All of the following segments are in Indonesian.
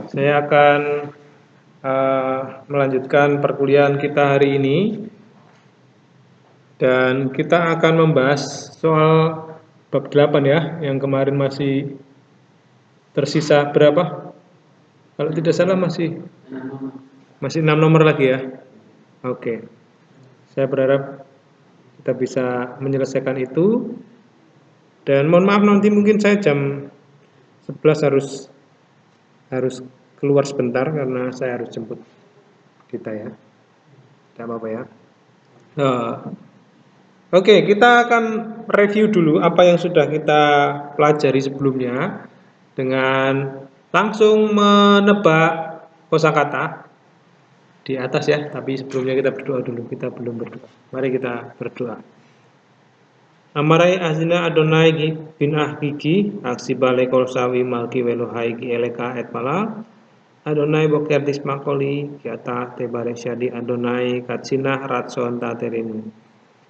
Saya akan melanjutkan perkuliahan kita hari ini. Dan kita akan membahas soal bab 8 ya, yang kemarin masih tersisa berapa? Kalau tidak salah masih 6 nomor lagi ya. Oke. Saya berharap kita bisa menyelesaikan itu. Dan mohon maaf nanti mungkin saya jam 11 harus keluar sebentar karena saya harus jemput kita ya. Tidak apa-apa ya. Oke, kita akan review dulu apa yang sudah kita pelajari sebelumnya dengan langsung menebak kosakata di atas ya. Tapi sebelumnya kita berdoa dulu. Kita belum berdoa. Mari kita berdoa. Amarai azina Adonai bin ahkiki aksi balai kolsawi malki welohai ki eleka et pala Adonai boker tismakoli kiata tebare syadi Adonai katsinah ratson taterimu.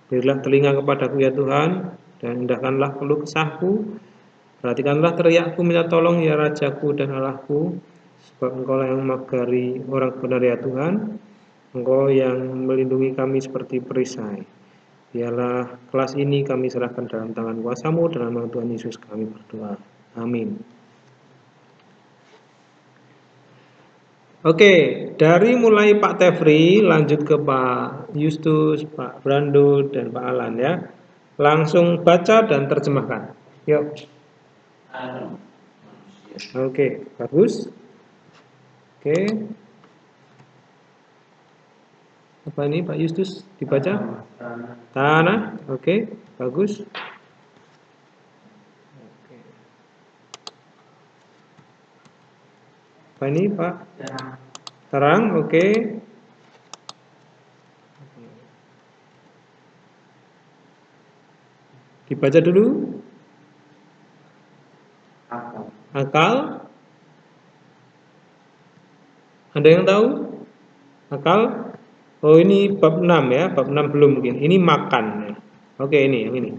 Berilah telinga kepadaku ya Tuhan, dan indahkanlah keluh kesahku. Perhatikanlah teriakku minta tolong ya Rajaku dan Allahku, sebab Engkau yang magari orang benar ya Tuhan. Engkau yang melindungi kami seperti perisai. Biarlah kelas ini kami serahkan dalam tangan kuasa-Mu, dalam nama Tuhan Yesus kami berdoa. Amin. Oke, dari mulai Pak Tefri lanjut ke Pak Justus, Pak Brando, dan Pak Alan ya. Langsung baca dan terjemahkan. Yuk. Oke, bagus. Oke. Apa ini Pak Justus dibaca? Tanah. Oke, bagus. Apa ini Pak? Terang, oke. Dibaca dulu. Akal. Ada yang tahu? Akal. Oh ini bab 6 ya, bab 6 belum mungkin. Ini makan ya. Oke ini, yang ini.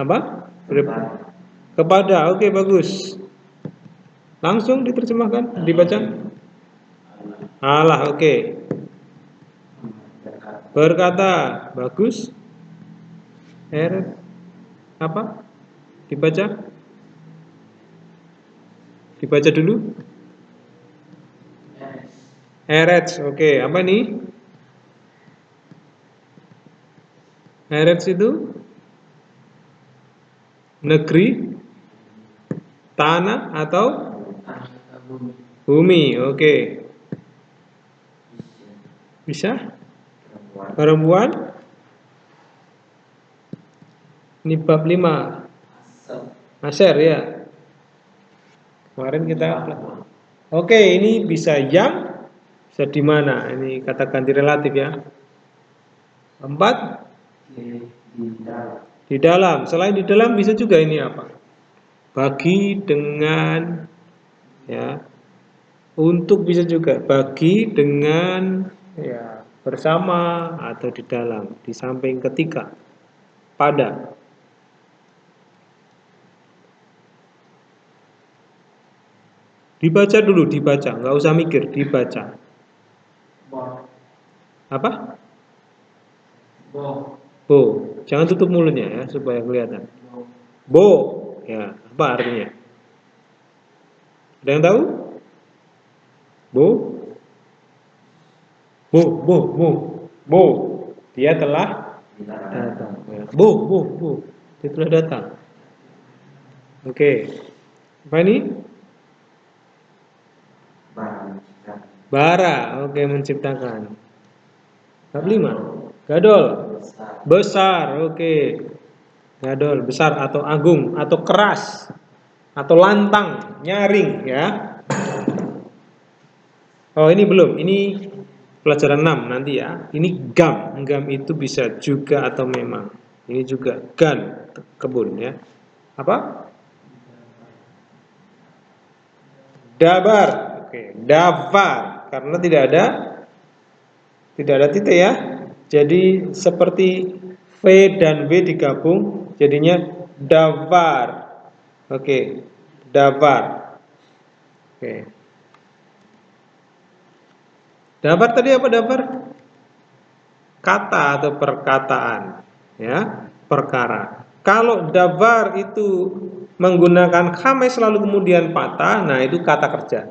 Apa? Kepada, oke bagus. Langsung diterjemahkan, dibaca. Allah, oke. Berkata, bagus. Apa? Dibaca. Dibaca dulu. Eretz, oke. Apa ini? Eretz itu negeri, tanah atau bumi, oke. Bisa? Perempuan? Ini bab 5. Aser ya. Kemarin kita oke, ini bisa yang, bisa di mana? Ini kata ganti relatif ya. 4 di dalam. Selain di dalam bisa juga ini apa? Bagi dengan ya. Untuk bisa juga bagi dengan ya bersama atau di dalam, di samping, ketika, pada. Dibaca dulu, dibaca, nggak usah mikir, dibaca. Apa? Bo. Jangan tutup mulutnya ya supaya kelihatan. Bo. Ya, apa artinya? Ada yang tahu? Bo. Bo. Dia telah datang. Bo. Dia telah datang. Oke. Apa ini? Bara. Oke, menciptakan. Bab 5. Gadol. Besar. Oke. Gadol, besar atau agung atau keras atau lantang, nyaring ya. Oh, ini belum. Ini pelajaran 6 nanti ya. Ini gam. Gam itu bisa juga atau memang. Ini juga gan, kebun ya. Apa? Dabar. Oke, davar karena tidak ada titik ya. Jadi seperti V dan W digabung jadinya davar. Oke, davar. Oke. Dabar tadi apa dabar? Kata atau perkataan, ya, perkara. Kalau dabar itu menggunakan khamis lalu kemudian patah, nah itu kata kerja.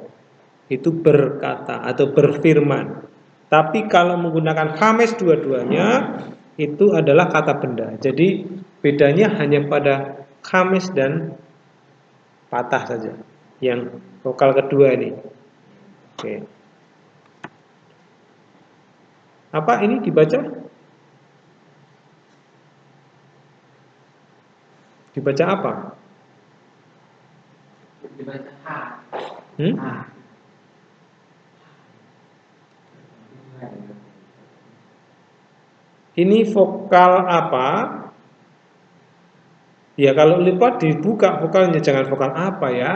Itu berkata atau berfirman. Tapi kalau menggunakan khamis dua-duanya itu adalah kata benda. Jadi bedanya hanya pada khamis dan patah saja. Yang vokal kedua ini. Oke. Apa ini dibaca? Dibaca apa? Dibaca A. Hmm? A. Ini vokal apa? Ya kalau lupa dibuka vokalnya, jangan vokal apa ya.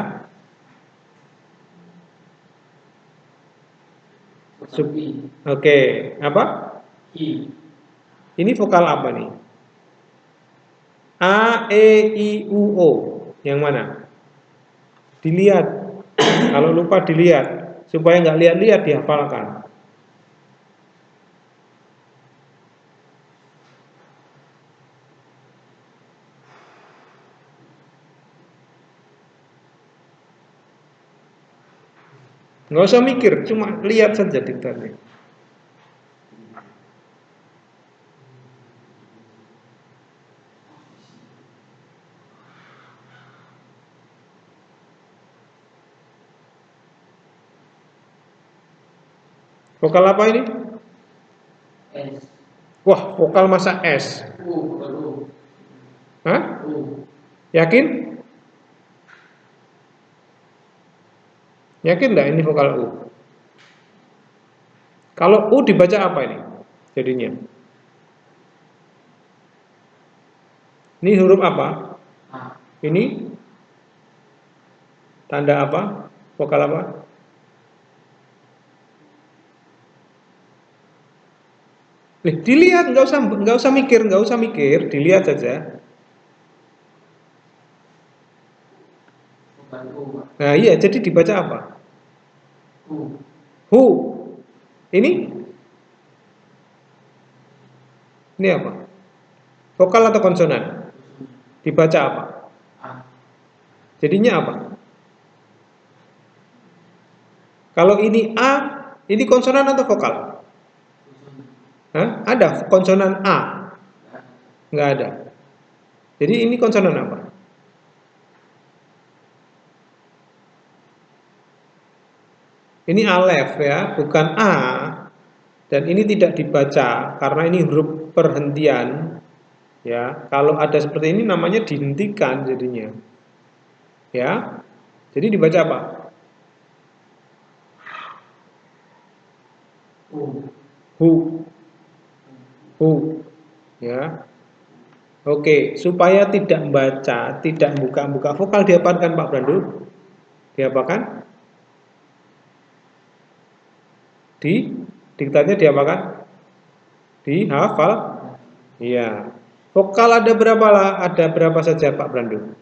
Oke, apa? I. Ini vokal apa nih? A, E, I, U, O. Yang mana? Dilihat. Kalau lupa dilihat. Supaya nggak lihat-lihat dihafalkan. Nggak usah mikir, cuma lihat saja diktatnya. Vokal apa ini? S. Wah, vokal masa S. U. Hah? U. Yakin? Yakin nggak ini vokal U? Kalau U dibaca apa ini? Jadinya. Ini huruf apa? A. Ini tanda apa? Vokal apa? Dilihat, nggak usah mikir, dilihat saja. Bukan U. Nah iya, jadi dibaca apa? U. Hu. Ini apa? Vokal atau konsonan? Dibaca apa? A. Jadinya apa? Kalau ini A, ini konsonan atau vokal? Hah? Ada konsonan A? Nggak ada. Jadi ini konsonan apa? Ini alef ya, bukan A. Dan ini tidak dibaca karena ini huruf perhentian. Ya, kalau ada seperti ini namanya dihentikan jadinya. Ya. Jadi dibaca apa? U. Hu. Hu. Ya. Oke, supaya tidak membaca, tidak buka-buka vokal diapakan Pak Brandu? Diapakan? Di diktatnya diapakan? Dihafal. Iya. Vokal ada berapa lah? Ada berapa saja Pak Brandu?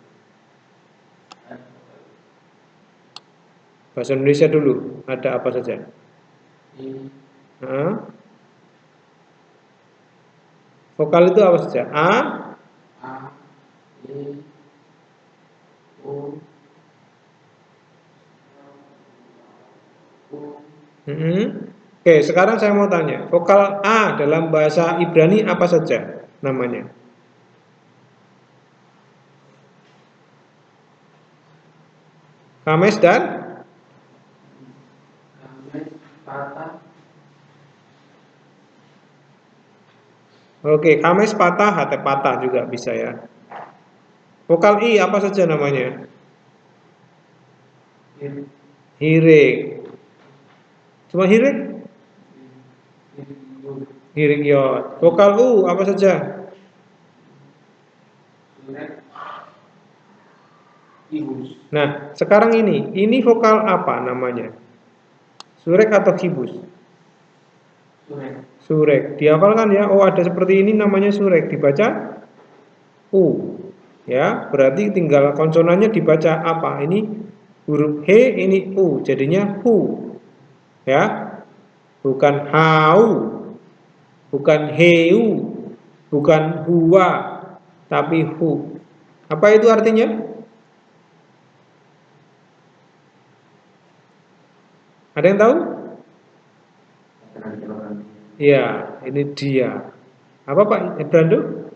Bahasa Indonesia dulu. Ada apa saja? I. Hah? Vokal itu apa saja? A, A. I. U. U. Oke, sekarang saya mau tanya, vokal A dalam bahasa Ibrani apa saja namanya? Kames dan Kamis. Patah. Oke, kames patah, hati patah juga bisa ya. Vokal I apa saja namanya? I. Hirik. Cuma hirik? U. Hirik yod. Vokal U apa saja? Surek. Ibus. Nah, sekarang ini vokal apa namanya? Surek atau kibus? Surek. Surek. Dihafalkan ya. Oh, ada seperti ini namanya surek. Dibaca U. Ya, berarti tinggal konsonannya dibaca apa? Ini huruf he ini u, jadinya hu, ya, bukan hau, bukan heu, bukan huwa, tapi hu. Apa itu artinya? Ada yang tahu? Ya, ini dia. Apa Pak Brando?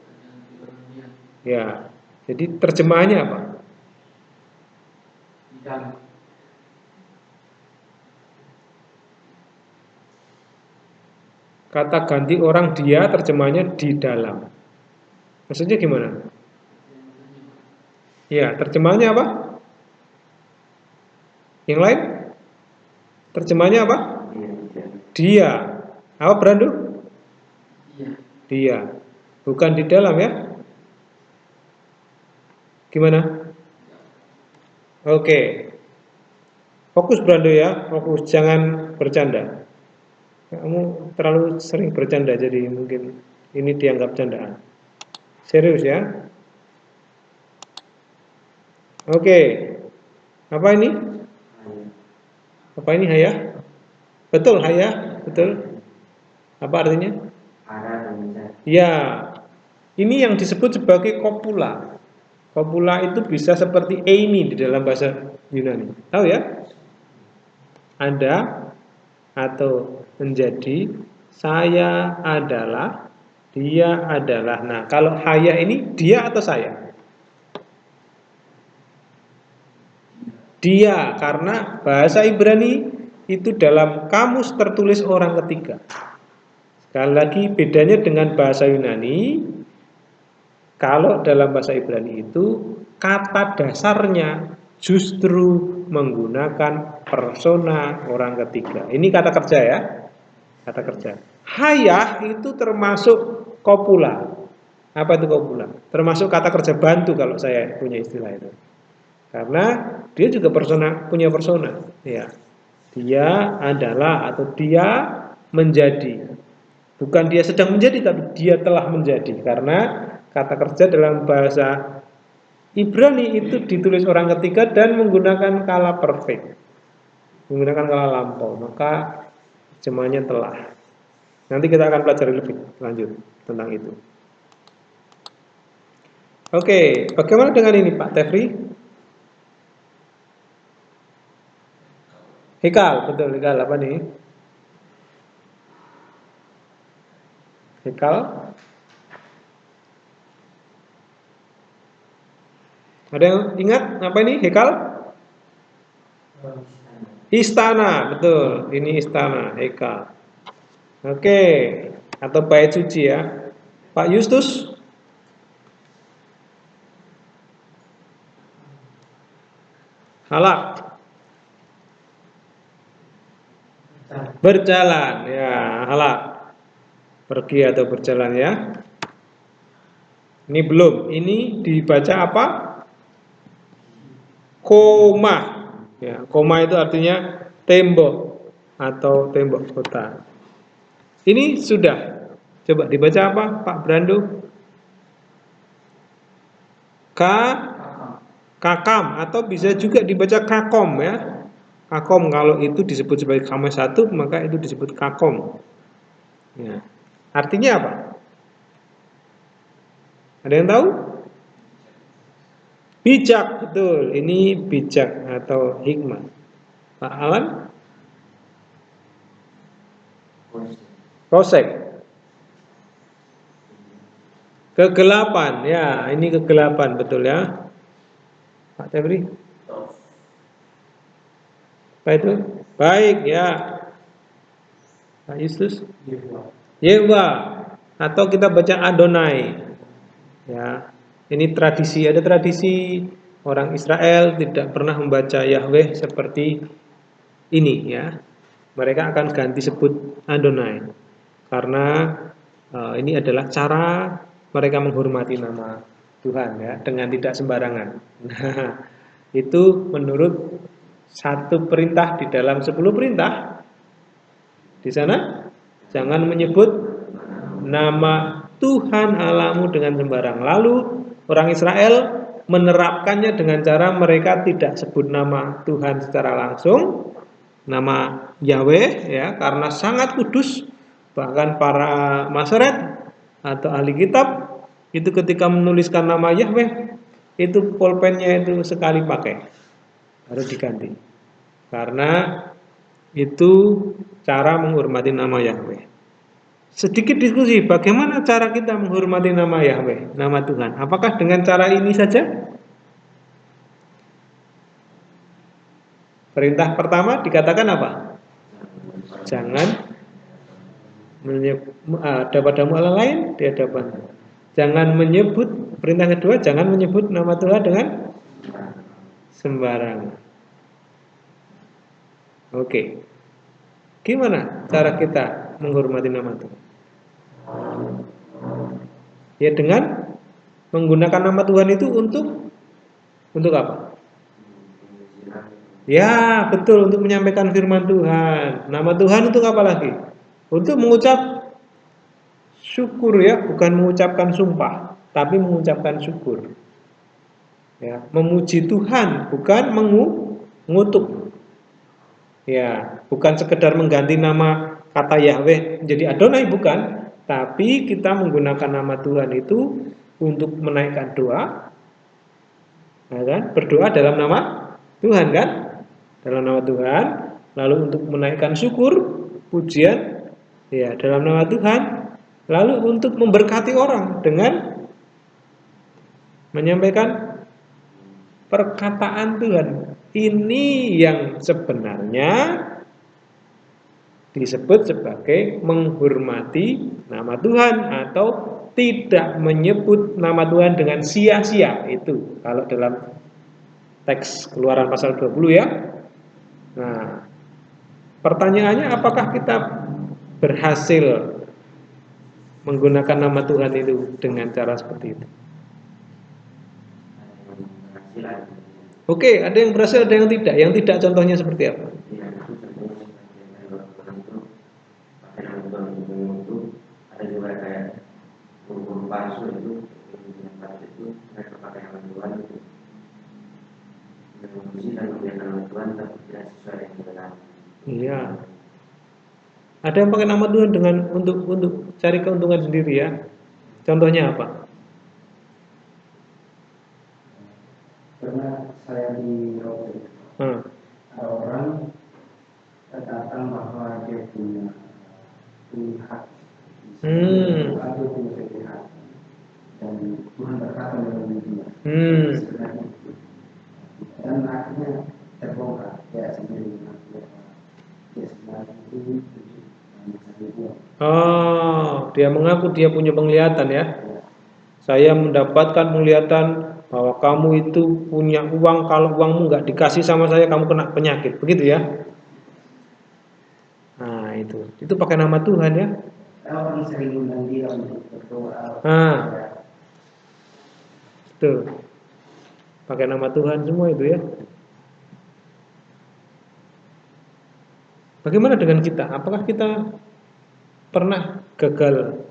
Ya, jadi terjemahannya apa? Di dalam. Kata ganti orang dia, terjemahannya di dalam. Maksudnya gimana? Ya, terjemahannya apa? Yang lain? Terjemahannya apa? Dia. Apa Brando? Iya. Dia. Bukan di dalam ya? Gimana? Oke. Fokus Brando ya, fokus, jangan bercanda. Kamu terlalu sering bercanda jadi mungkin ini dianggap candaan. Serius ya? Oke. Apa ini? Apa ini haya? Betul haya, betul. Apa artinya? Ya, ini yang disebut sebagai kopula. Kopula itu bisa seperti eimi di dalam bahasa Yunani. Tahu ya? Ada atau menjadi, saya adalah, dia adalah. Nah, kalau haya ini dia atau saya? Dia, karena bahasa Ibrani itu dalam kamus tertulis orang ketiga. Sekali lagi bedanya dengan bahasa Yunani, kalau dalam bahasa Ibrani itu kata dasarnya justru menggunakan persona orang ketiga. Ini kata kerja ya, kata kerja. Hayah itu termasuk kopula. Apa itu kopula? Termasuk kata kerja bantu kalau saya punya istilah itu. Karena dia juga punya persona, ya. Dia adalah atau dia menjadi. Bukan dia sedang menjadi, tapi dia telah menjadi. Karena kata kerja dalam bahasa Ibrani itu ditulis orang ketiga dan menggunakan kala perfect, menggunakan kala lampau. Maka terjemahnya telah. Nanti kita akan pelajari lebih lanjut tentang itu. Oke, bagaimana dengan ini Pak Tefri? Hikal, betul hikal apa nih? Hikal. Ada yang ingat apa ini hikal? Istana, betul. Ini istana, hikal. Oke, atau bait suci ya. Pak Justus? Halak. Berjalan, ya, halak. Pergi atau berjalan ya. Ini belum. Ini dibaca apa? Koma. Ya, koma itu artinya tembok atau tembok kota. Ini sudah. Coba dibaca apa, Pak Brando? Kakam atau bisa juga dibaca kakom ya. Kakom kalau itu disebut sebagai kama satu maka itu disebut kakom. Ya. Artinya apa? Ada yang tahu? Bijak, betul. Ini bijak atau hikmah. Pak Alan? Kosek. Kegelapan, ya, ini kegelapan, betul ya. Pak Tebri? Apa itu? Baik, ya. Pak Yesus? Yewa. Atau kita baca Adonai. Ya, ini tradisi. Ada tradisi orang Israel tidak pernah membaca Yahweh seperti ini ya. Mereka akan ganti sebut Adonai karena ini adalah cara mereka menghormati nama Tuhan ya dengan tidak sembarangan. Nah, itu menurut satu perintah di dalam 10 perintah di sana jangan menyebut nama Tuhan Allahmu dengan sembarang. Lalu orang Israel menerapkannya dengan cara mereka tidak sebut nama Tuhan secara langsung, nama Yahweh ya, karena sangat kudus. Bahkan para masyarakat atau ahli kitab itu ketika menuliskan nama Yahweh itu pulpennya itu sekali pakai, harus diganti. Karena itu cara menghormati nama Yahweh. Sedikit diskusi, bagaimana cara kita menghormati nama Yahweh, nama Tuhan? Apakah dengan cara ini saja? Perintah pertama dikatakan apa? Jangan ada padamu Allah lain di hadapan. Jangan menyebut, perintah kedua, jangan menyebut nama Tuhan dengan sembarangan. Oke. Gimana cara kita menghormati nama Tuhan? Ya dengan menggunakan nama Tuhan itu untuk apa? Ya, betul, untuk menyampaikan firman Tuhan. Nama Tuhan untuk apa lagi? Untuk mengucap syukur ya, bukan mengucapkan sumpah, tapi mengucapkan syukur. Ya, memuji Tuhan, bukan mengutuk. Ya, bukan sekedar mengganti nama kata Yahweh menjadi Adonai, bukan. Tapi kita menggunakan nama Tuhan itu untuk menaikkan doa, ya kan? Berdoa dalam nama Tuhan kan? Dalam nama Tuhan, lalu untuk menaikkan syukur, pujian, ya dalam nama Tuhan, lalu untuk memberkati orang dengan menyampaikan perkataan Tuhan. Ini yang sebenarnya disebut sebagai menghormati nama Tuhan atau tidak menyebut nama Tuhan dengan sia-sia. Itu kalau dalam teks Keluaran pasal 20 ya. Nah, pertanyaannya apakah kita berhasil menggunakan nama Tuhan itu dengan cara seperti itu? Oke, ada yang berhasil, ada yang tidak. Yang tidak contohnya seperti apa? Ada juga kayak guru-guru palsu itu mereka pakai nama Tuhan itu memuji dan memberikan nama Tuhan tapi tidak sesuai dengan benar. Iya. Ada yang pakai nama Tuhan dengan untuk cari keuntungan sendiri ya. Contohnya apa? Karena saya di Rote, ada orang datang bahwa dia punya hak, atau punya pilihan, dan Tuhan berkata dalam dia. Sebenarnya, dan akhirnya terbongkar dia sendiri mengaku dia sebenarnya itu mencari uang. Oh, dia mengaku dia punya penglihatan ya. Saya mendapatkan penglihatan bahwa kamu itu punya uang, kalau uangmu nggak dikasih sama saya kamu kena penyakit, begitu ya? Nah itu pakai nama Tuhan ya. Orang sering undang dia untuk berdoa. Betul. Pakai nama Tuhan semua itu ya. Bagaimana dengan kita? Apakah kita pernah gagal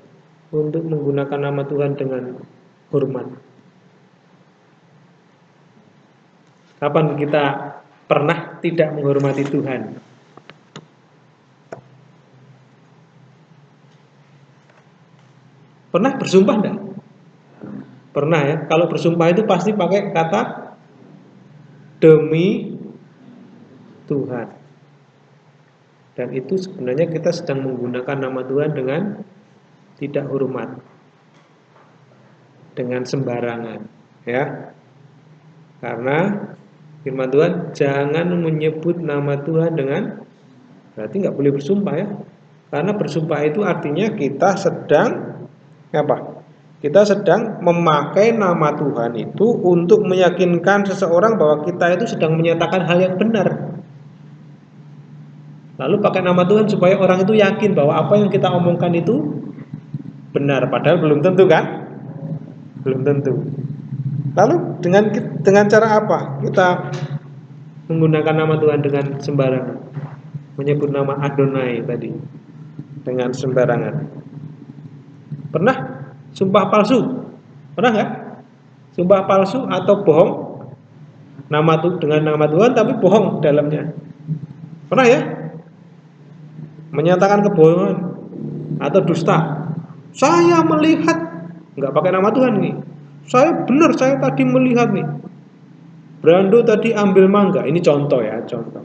untuk menggunakan nama Tuhan dengan hormat? Kapan kita pernah tidak menghormati Tuhan? Pernah bersumpah enggak? Pernah ya. Kalau bersumpah itu pasti pakai kata demi Tuhan. Dan itu sebenarnya kita sedang menggunakan nama Tuhan dengan tidak hormat, dengan sembarangan ya. Karena firman Tuhan jangan menyebut nama Tuhan dengan, berarti nggak boleh bersumpah ya. Karena bersumpah itu artinya kita sedang apa? Kita sedang memakai nama Tuhan itu untuk meyakinkan seseorang bahwa kita itu sedang menyatakan hal yang benar. Lalu pakai nama Tuhan supaya orang itu yakin bahwa apa yang kita omongkan itu benar, padahal belum tentu kan? Belum tentu. Lalu dengan cara apa kita menggunakan nama Tuhan dengan sembarangan? Menyebut nama Adonai tadi dengan sembarangan. Pernah sumpah palsu? Pernah nggak? sumpah palsu atau bohong dengan nama Tuhan tapi bohong dalamnya. Pernah ya? Menyatakan kebohongan atau dusta. Saya melihat, nggak pakai nama Tuhan nih. Saya tadi melihat nih. Brando tadi ambil mangga. Ini contoh ya, contoh.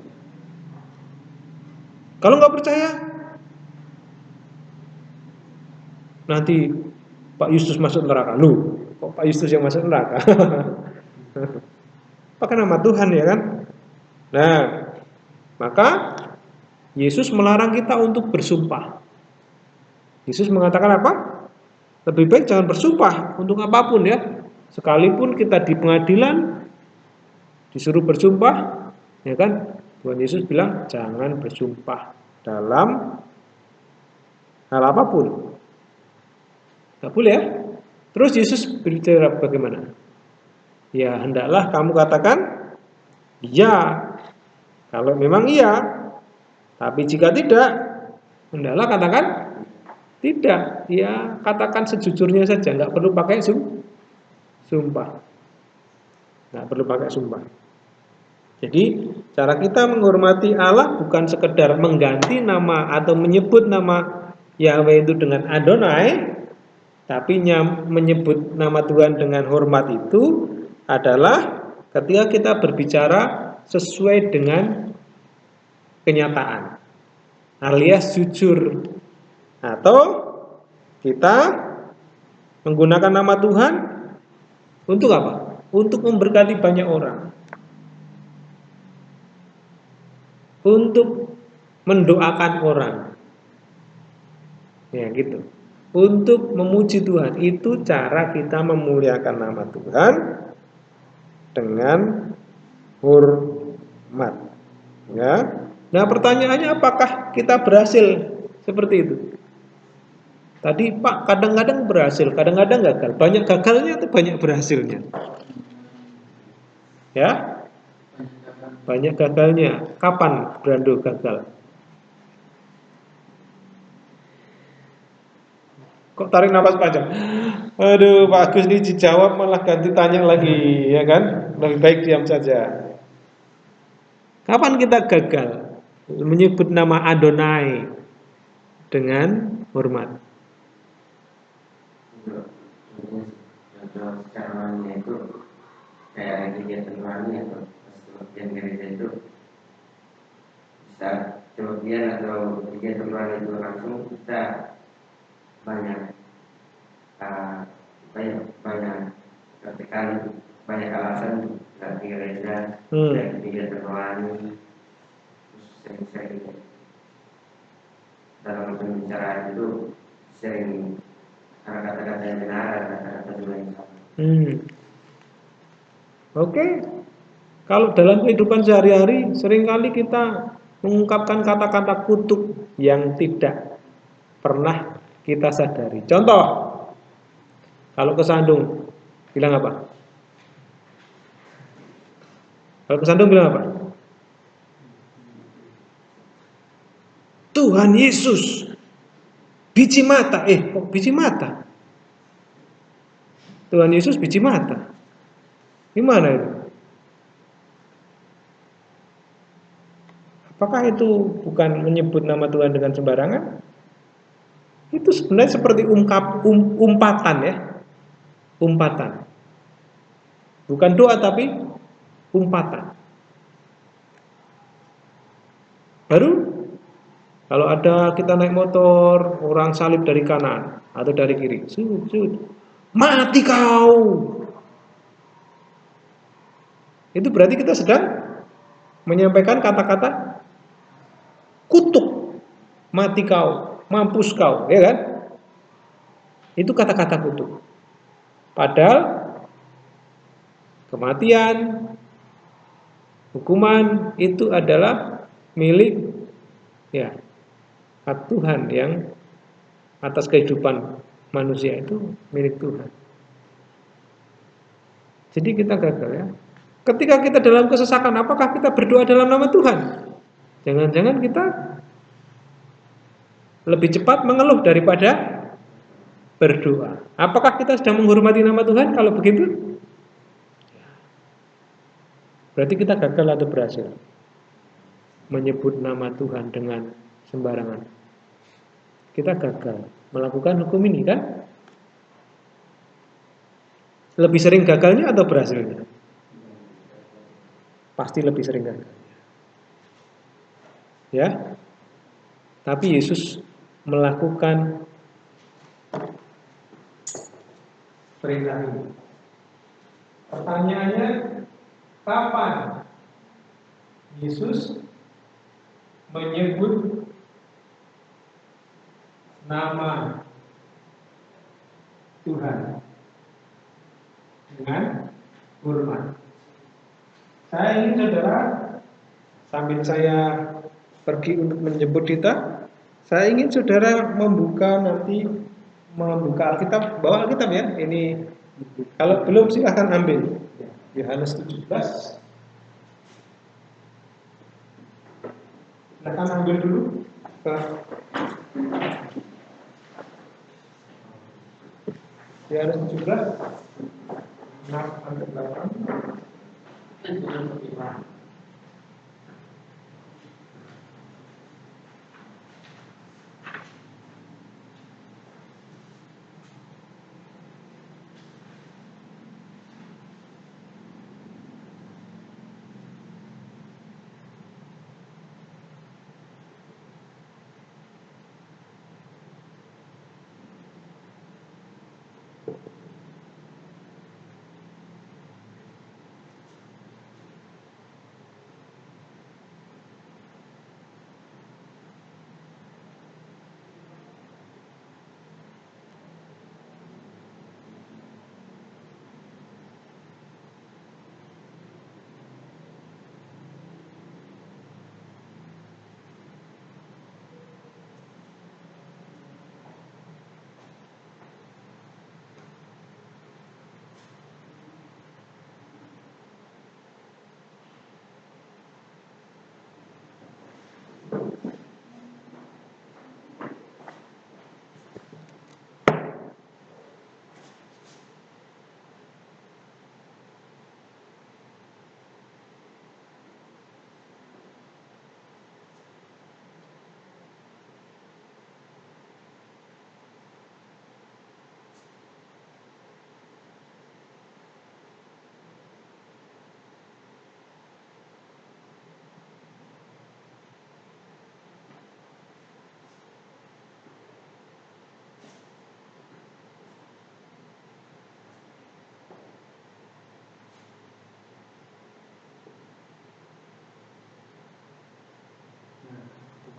Kalau nggak percaya, nanti Pak Yustus masuk neraka. Loh, kok Pak Yustus yang masuk neraka? Pakai nama Tuhan ya kan? Nah, maka Yesus melarang kita untuk bersumpah. Yesus mengatakan apa? Lebih baik jangan bersumpah untuk apapun ya. Sekalipun kita di pengadilan disuruh bersumpah, ya kan? Tuhan Yesus bilang jangan bersumpah dalam hal apapun. Tidak boleh ya. Terus Yesus berbicara bagaimana? Ya hendaklah kamu katakan iya, kalau memang iya. Tapi jika tidak, hendaklah katakan tidak. Ya katakan sejujurnya saja, nggak perlu pakai sumpah. Nggak perlu pakai sumpah. Jadi cara kita menghormati Allah bukan sekedar mengganti nama atau menyebut nama Yahweh itu dengan Adonai, tapi menyebut nama Tuhan dengan hormat itu adalah ketika kita berbicara sesuai dengan kenyataan, alias jujur, atau kita menggunakan nama Tuhan untuk apa? Untuk memberkati banyak orang, untuk mendoakan orang, ya gitu. Untuk memuji Tuhan, itu cara kita memuliakan nama Tuhan dengan hormat. Ya. Nah, pertanyaannya apakah kita berhasil seperti itu? Tadi Pak kadang-kadang berhasil, kadang-kadang gagal. Banyak gagalnya atau banyak berhasilnya? Ya, banyak gagalnya. Kapan Brando gagal? Kok tarik nafas panjang? Aduh, Pak Agus ini dijawab malah ganti tanya lagi, ya kan? Lebih baik diam saja. Kapan kita gagal menyebut nama Adonai dengan hormat? Caranya itu kayak kegiatan rohani atau kebaktian gereja itu bisa kebaktian atau kegiatan rohani itu langsung kita banyak katakan banyak alasan dari gereja dan kegiatan rohani sering dalam pembicaraan itu sering kata-kata yang benar, kata-kata yang salah. Oke. Kalau dalam kehidupan sehari-hari seringkali kita mengungkapkan kata-kata kutuk yang tidak pernah kita sadari. Contoh, kalau kesandung bilang apa? Kalau kesandung bilang apa? Tuhan Yesus biji mata. Kok biji mata? Tuhan Yesus biji mata. Gimana itu? Apakah itu bukan menyebut nama Tuhan dengan sembarangan? Itu sebenarnya seperti umpatan ya. Umpatan. Bukan doa tapi umpatan. Baru kalau ada kita naik motor, orang salib dari kanan atau dari kiri, mati kau. Itu berarti kita sedang menyampaikan kata-kata kutuk, mati kau, mampus kau, ya kan? Itu kata-kata kutuk. Padahal kematian, hukuman itu adalah milik ya hak Tuhan yang atas kehidupan manusia itu milik Tuhan. Jadi kita gagal ya. Ketika kita dalam kesesakan, apakah kita berdoa dalam nama Tuhan? Jangan-jangan kita lebih cepat mengeluh daripada berdoa. Apakah kita sedang menghormati nama Tuhan kalau begitu? Berarti kita gagal atau berhasil menyebut nama Tuhan dengan sembarangan. Kita gagal melakukan hukum ini kan? Lebih sering gagalnya atau berhasilnya? Pasti lebih sering gagal. Ya. Tapi Yesus melakukan perintah ini. Pertanyaannya, kapan Yesus menyebut nama Tuhan dengan hormat? Saya ingin saudara, sambil saya pergi untuk menjemput Dita, saya ingin saudara membuka Alkitab, bawa Alkitab ya. Ini kalau belum silahkan ambil. Yohanes 17. Silahkan ambil dulu. Yohanes 17. 6-8.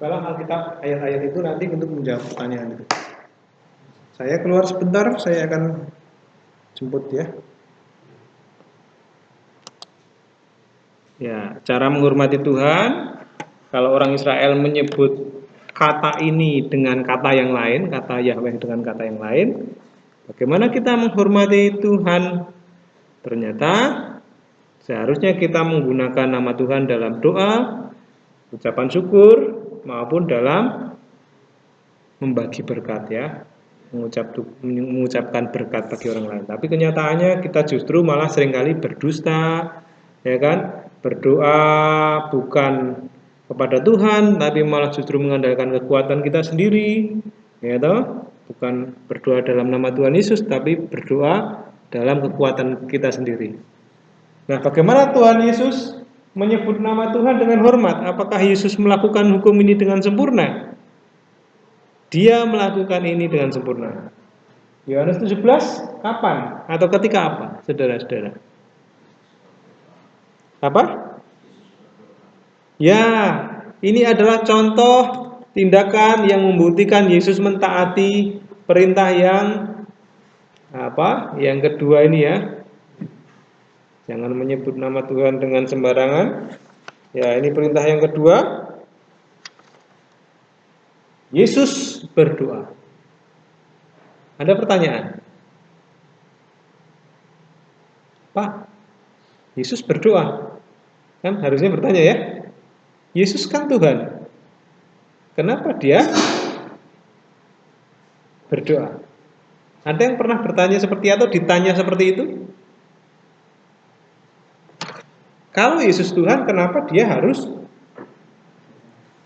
Kalau Alkitab ayat-ayat itu nanti untuk menjawab pertanyaan itu. Saya keluar sebentar, saya akan jemput ya. Ya, cara menghormati Tuhan. Kalau orang Israel menyebut kata ini dengan kata yang lain, kata Yahweh dengan kata yang lain, bagaimana kita menghormati Tuhan? Ternyata seharusnya kita menggunakan nama Tuhan dalam doa, ucapan syukur, maupun dalam membagi berkat ya, mengucapkan berkat bagi orang lain. Tapi kenyataannya kita justru malah seringkali berdusta, ya kan? Berdoa bukan kepada Tuhan, tapi malah justru mengandalkan kekuatan kita sendiri, ya toh? Bukan berdoa dalam nama Tuhan Yesus, tapi berdoa dalam kekuatan kita sendiri. Nah, bagaimana Tuhan Yesus menyebut nama Tuhan dengan hormat? Apakah Yesus melakukan hukum ini dengan sempurna? Dia melakukan ini dengan sempurna. Yohanes 17, kapan? Atau ketika apa, saudara-saudara? Apa? Ya, ini adalah contoh tindakan yang membuktikan Yesus mentaati perintah yang apa? Yang kedua ini ya. Jangan menyebut nama Tuhan dengan sembarangan. Ya, ini perintah yang kedua. Yesus berdoa. Ada pertanyaan? Pak, Yesus berdoa. Kan harusnya bertanya ya. Yesus kan Tuhan. Kenapa dia berdoa? Ada yang pernah bertanya seperti atau ditanya seperti itu? Kalau Yesus Tuhan, kenapa dia harus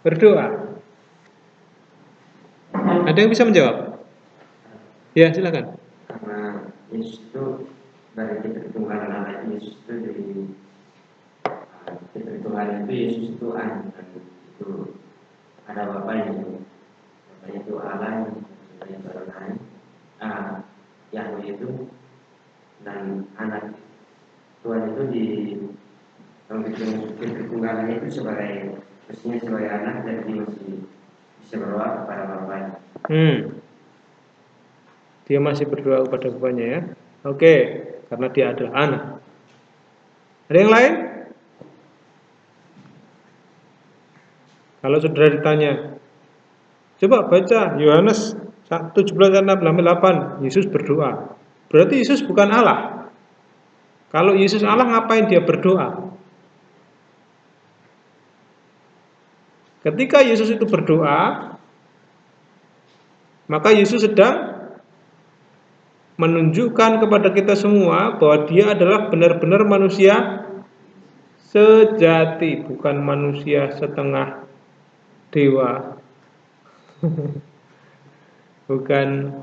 berdoa? Ada yang bisa menjawab? Ya, silakan. Karena Yesus itu dari ketertunggalan Allah, Yesus itu dari ketertunggalan itu, Yesus itu anak, itu ada bapaknya itu Allah, yang berlain Yahweh itu, dan anak Tuhan itu di ketertunggalannya itu sebagai mestinya sebagai anak, dan dia masih bisa berdoa kepada bapaknya. Dia masih berdoa kepada bapaknya ya. Oke, karena dia adalah anak. Ada yang lain? Kalau saudara ditanya, coba baca Yohanes 17:6-8, Yesus berdoa. Berarti Yesus bukan Allah. Kalau Yesus Allah, ngapain dia berdoa? Ketika Yesus itu berdoa, maka Yesus sedang menunjukkan kepada kita semua bahwa dia adalah benar-benar manusia sejati, bukan manusia setengah dewa. Bukan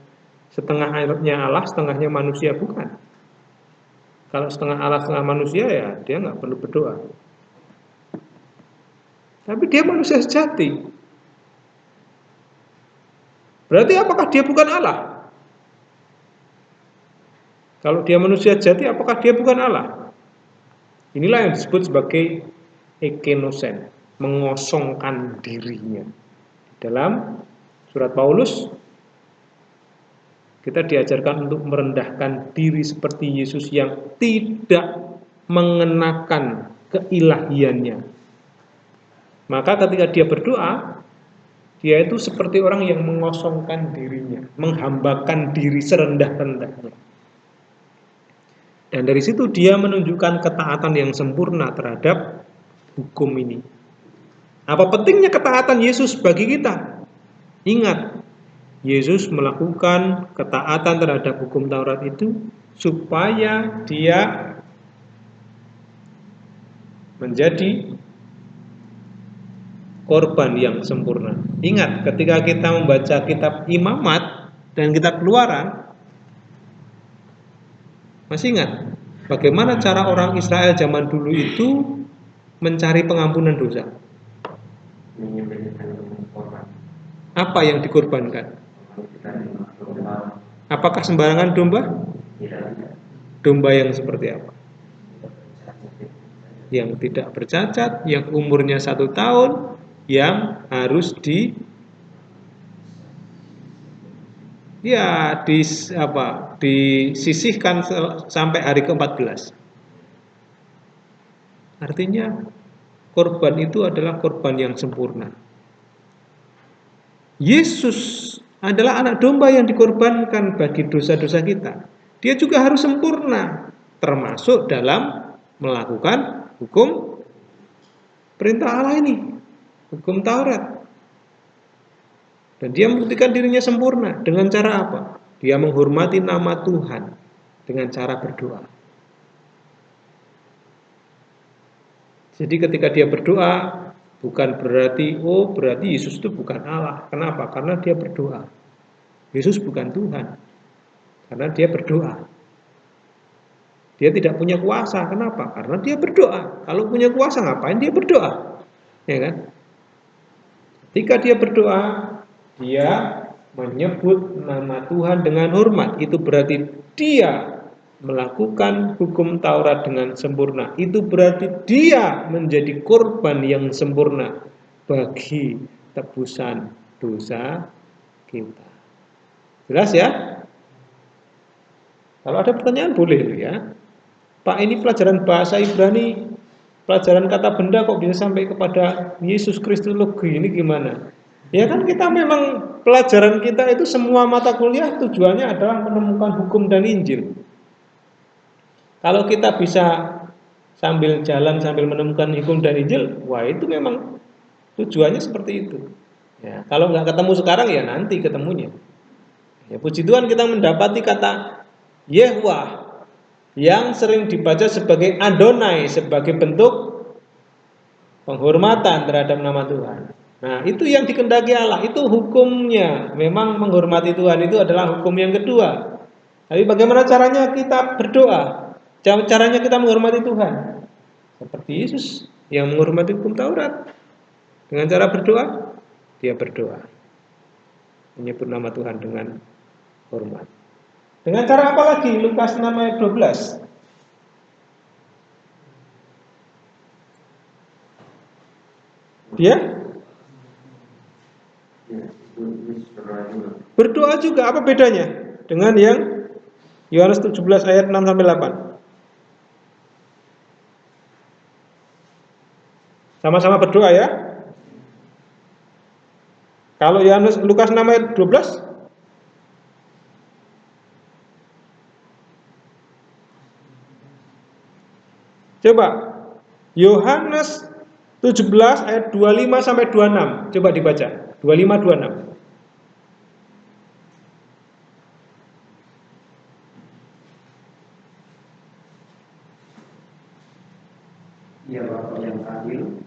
setengahnya Allah, setengahnya manusia, bukan. Kalau setengah Allah, setengah manusia, ya dia nggak perlu berdoa. Tapi dia manusia sejati. Berarti apakah dia bukan Allah? Kalau dia manusia sejati, apakah dia bukan Allah? Inilah yang disebut sebagai ekenosen, mengosongkan dirinya. Dalam surat Paulus, kita diajarkan untuk merendahkan diri seperti Yesus yang tidak mengenakan keilahiannya. Maka ketika dia berdoa, dia itu seperti orang yang mengosongkan dirinya, menghambakan diri serendah-rendahnya. Dan dari situ dia menunjukkan ketaatan yang sempurna terhadap hukum ini. Apa pentingnya ketaatan Yesus bagi kita? Ingat, Yesus melakukan ketaatan terhadap hukum Taurat itu supaya dia menjadi korban yang sempurna. Ingat, ketika kita membaca kitab Imamat dan kitab Keluaran, masih ingat bagaimana cara orang Israel zaman dulu itu mencari pengampunan dosa? Apa yang dikorbankan? Apakah sembarangan domba? Domba yang seperti apa? Yang tidak bercacat, yang umurnya 1 tahun, yang harus disisihkan sampai hari ke-14. Artinya korban itu adalah korban yang sempurna. Yesus adalah anak domba yang dikorbankan bagi dosa-dosa kita. Dia juga harus sempurna, termasuk dalam melakukan hukum perintah Allah ini, hukum Taurat. Dan dia membuktikan dirinya sempurna dengan cara apa? Dia menghormati nama Tuhan dengan cara berdoa. Jadi ketika dia berdoa, bukan berarti Yesus itu bukan Allah. Kenapa? Karena dia berdoa. Yesus bukan Tuhan, karena dia berdoa. Dia tidak punya kuasa. Kenapa? Karena dia berdoa. Kalau punya kuasa, ngapain dia berdoa? Ya kan? Ketika dia berdoa, dia menyebut nama Tuhan dengan hormat. Itu berarti dia melakukan hukum Taurat dengan sempurna. Itu berarti dia menjadi korban yang sempurna bagi tebusan dosa kita. Jelas ya? Kalau ada pertanyaan boleh ya. Pak, ini pelajaran bahasa Ibrani, pelajaran kata benda kok bisa sampai kepada Yesus Kristologi, ini gimana? Ya kan kita memang pelajaran kita itu semua mata kuliah tujuannya adalah menemukan hukum dan Injil. Kalau kita bisa sambil jalan sambil menemukan hukum dan Injil, wah itu memang tujuannya seperti itu. Ya, kalau nggak ketemu sekarang ya nanti ketemunya. Ya puji Tuhan kita mendapati kata Yehwah yang sering dibaca sebagai Adonai, sebagai bentuk penghormatan terhadap nama Tuhan. Nah, itu yang dikehendaki Allah, itu hukumnya. Memang menghormati Tuhan itu adalah hukum yang kedua. Tapi bagaimana caranya kita berdoa? Caranya kita menghormati Tuhan. Seperti Yesus yang menghormati hukum Taurat. Dengan cara berdoa, dia berdoa. Menyebut nama Tuhan dengan hormat. Dengan cara apa lagi? Lukas 6 ayat 12. Dia berdoa juga. Apa bedanya dengan yang Yohanes 17 ayat 6 sampai 8? Sama-sama berdoa ya. Kalau Yohanes Lukas 6 ayat 12, coba Yohanes 17 ayat 25 sampai 26. Coba dibaca. 25 26. Ya Bapa yang adil,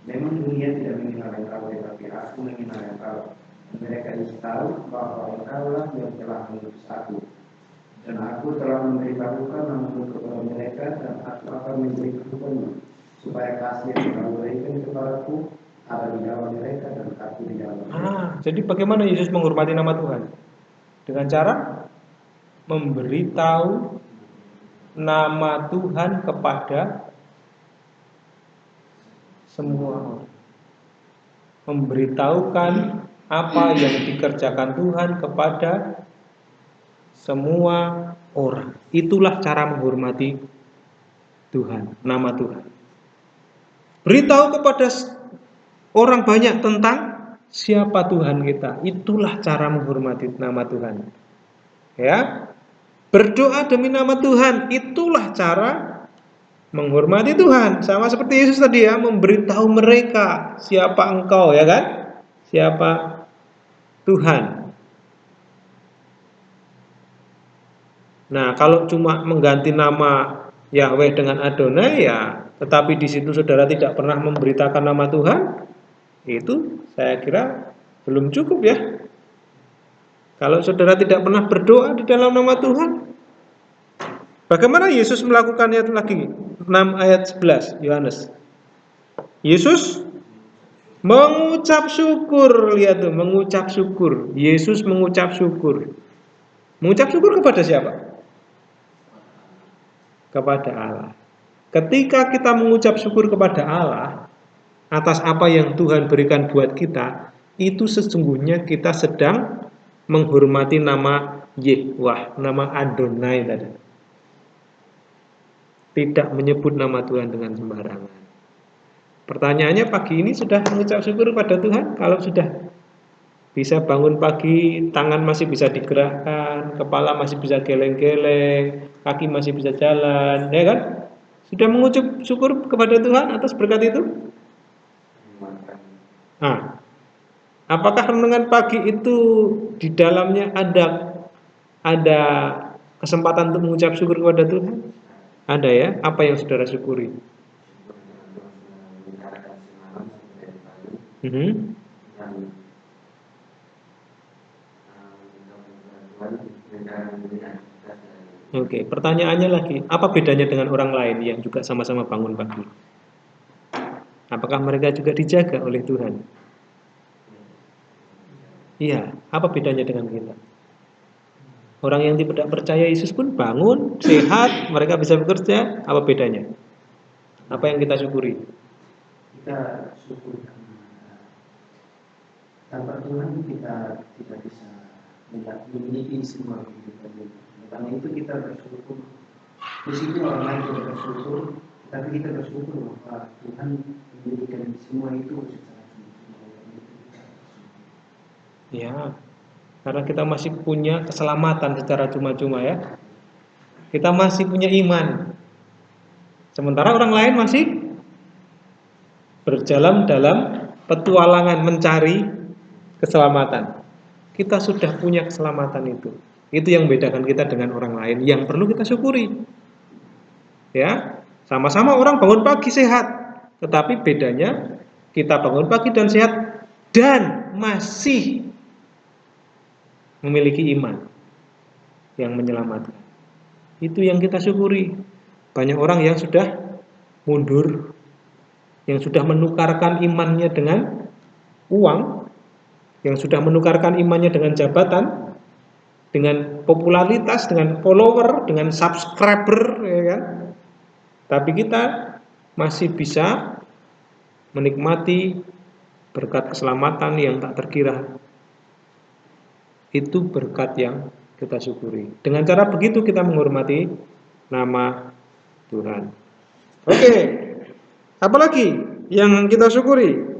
memang dunia tidak mengenal Engkau, tetapi aku mengenal Engkau. Dan mereka tahu bahwa Engkaulah yang telah mengutus aku. Dan aku telah memberitahukan namamu kepada mereka, dan aku akan memberitahukanmu, supaya kasih yang Engkau berikan kepadaku ada di dalam mereka dan aku di dalam mereka. Jadi bagaimana Yesus menghormati nama Tuhan? Dengan cara memberitahu nama Tuhan kepada semua orang. Memberitahukan apa yang dikerjakan Tuhan kepada semua orang. Itulah cara menghormati Tuhan, nama Tuhan. Beritahu kepada orang banyak tentang siapa Tuhan kita. Itulah cara menghormati nama Tuhan. Ya. Berdoa demi nama Tuhan, itulah cara menghormati Tuhan. Sama seperti Yesus tadi ya, memberitahu mereka siapa engkau, ya kan? Siapa Tuhan. Nah, kalau cuma mengganti nama Yahweh dengan Adonai ya, tetapi di situ saudara tidak pernah memberitakan nama Tuhan, itu saya kira belum cukup ya. Kalau saudara tidak pernah berdoa di dalam nama Tuhan, bagaimana Yesus melakukannya lagi? 6 ayat 11 Yohanes. Yesus mengucap syukur, lihat tuh, mengucap syukur. Yesus mengucap syukur. Mengucap syukur kepada siapa? Kepada Allah. Ketika kita mengucap syukur kepada Allah atas apa yang Tuhan berikan buat kita, itu sesungguhnya kita sedang menghormati nama Yehwah, nama Adonai tadi. Tidak menyebut nama Tuhan dengan sembarangan. Pertanyaannya pagi ini sudah mengucap syukur kepada Tuhan? Kalau sudah bisa bangun pagi, tangan masih bisa digerakkan, kepala masih bisa geleng-geleng, kaki masih bisa jalan, ya kan? Sudah mengucap syukur kepada Tuhan atas berkat itu? Nah, apakah renungan pagi itu di dalamnya ada kesempatan untuk mengucap syukur kepada Tuhan? Ada ya? Apa yang saudara syukuri? Oke, pertanyaannya lagi, apa bedanya dengan orang lain yang juga sama-sama bangun pagi? Apakah mereka juga dijaga oleh Tuhan? Iya, apa bedanya dengan kita? Orang yang tidak percaya Yesus pun bangun, sehat, mereka bisa bekerja, apa bedanya? Apa yang kita syukuri? Kita syukur tanpa Tuhan kita tidak bisa memiliki semua kehidupan kita. Karena itu kita bersyukur. Meskipun orang lain tidak bersyukur, tapi kita bersyukur bahwa Tuhan memberikan semua itu secara cuma-cuma. Ya, karena kita masih punya keselamatan secara cuma-cuma ya. Kita masih punya iman. Sementara orang lain masih berjalan dalam petualangan mencari keselamatan. Kita sudah punya keselamatan itu. Itu yang membedakan kita dengan orang lain yang perlu kita syukuri. ya. Sama-sama orang bangun pagi sehat, tetapi bedanya kita bangun pagi dan sehat dan masih memiliki iman yang menyelamatkan. Itu yang kita syukuri. Banyak orang yang sudah mundur, yang sudah menukarkan imannya dengan uang, yang sudah menukarkan imannya dengan jabatan, dengan popularitas, dengan follower, dengan subscriber, ya kan? Tapi kita masih bisa menikmati berkat keselamatan yang tak terkira. Itu berkat yang kita syukuri. Dengan cara begitu kita menghormati nama Tuhan. Oke, apalagi yang kita syukuri?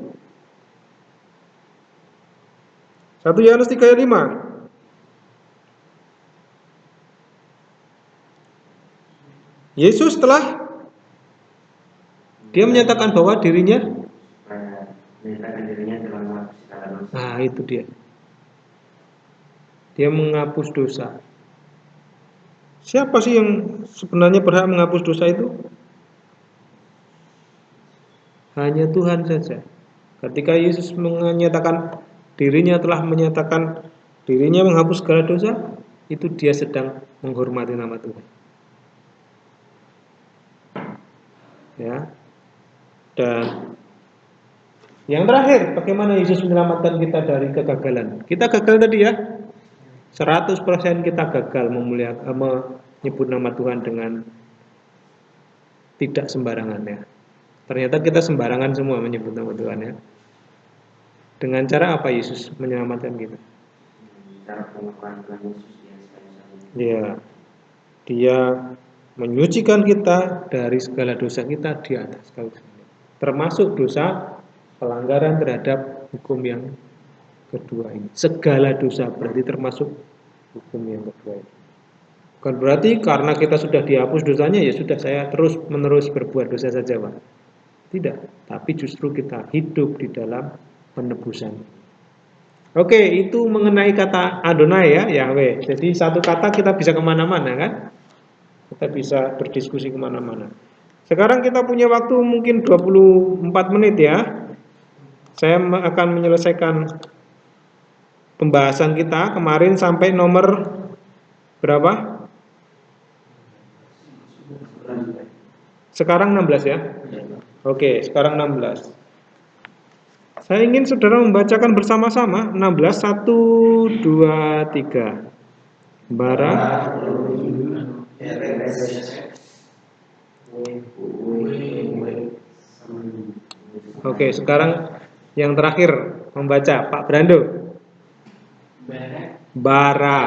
1 Yohanes 3 ayat 5. Yesus telah dia menyatakan bahwa dirinya menyatakan dirinya telah menghapus segala dosa. Nah, itu dia. Dia menghapus dosa. Siapa sih yang sebenarnya berhak menghapus dosa itu? Hanya Tuhan saja. Ketika Yesus menyatakan dirinya telah menyatakan dirinya menghapus segala dosa, itu dia sedang menghormati nama Tuhan. Ya. Dan yang terakhir, bagaimana Yesus menyelamatkan kita dari kegagalan? Kita gagal tadi ya. 100% kita gagal menyebut nama Tuhan dengan tidak sembarangan ya. Ternyata kita sembarangan semua menyebut nama Tuhan ya. Dengan cara apa Yesus menyelamatkan kita? Cara pengakuan Tuhan Yesus yang sekali-sekali. Ya, dia menyucikan kita dari segala dosa kita di atas sekali-sekali. Termasuk dosa pelanggaran terhadap hukum yang kedua ini. Segala dosa berarti termasuk hukum yang kedua ini. Bukan berarti karena kita sudah dihapus dosanya ya sudah saya terus menerus berbuat dosa saja Pak. Tidak, tapi justru kita hidup di dalam penebusan. Oke, itu mengenai kata Adonai ya, Yahweh. Jadi satu kata kita bisa kemana-mana kan? Kita bisa berdiskusi kemana-mana. Sekarang kita punya waktu mungkin 24 menit ya. Saya akan menyelesaikan pembahasan kita kemarin sampai nomor berapa? Sekarang 16 ya. Oke, sekarang 16. Saya ingin saudara membacakan bersama-sama 16 1 2 3. Bara. Oke, sekarang yang terakhir membaca Pak Brando. Bara.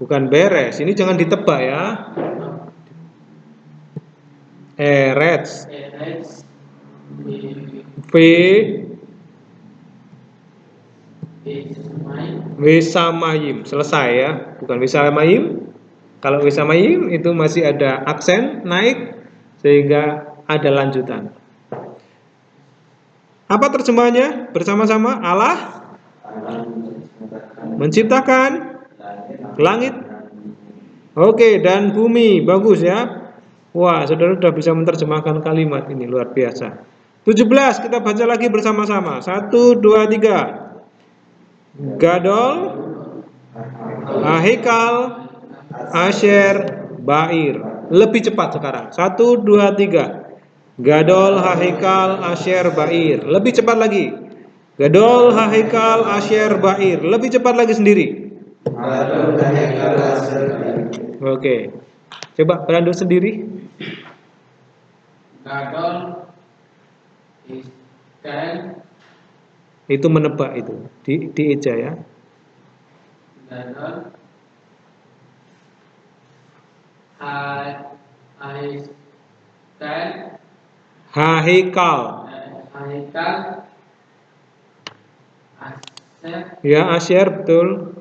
Bukan beres, ini jangan ditebak ya. Eretz. V. Wesamayim. Selesai ya, bukan Wesamayim. Kalau Wesamayim itu masih ada aksen naik sehingga ada lanjutan. Apa terjemahannya? Bersama-sama Allah menciptakan langit. Oke, dan bumi. Bagus ya. Wah, saudara sudah bisa menerjemahkan kalimat ini, luar biasa. 17, kita baca lagi bersama-sama. 1, 2, 3. Gadol, Ahikal, Asher, Bair. Lebih cepat sekarang. 1, 2, 3. Gadol, Ahikal, Asher, Bair. Lebih cepat lagi. Gadol, Ahikal, Asher, Bair. Lebih cepat lagi sendiri. Oke. Coba Brando sendiri. Gadol Israel Itu menebak itu di eja ya. Gadol Israel Hahikal. Haikal Asher Ya, Asher betul.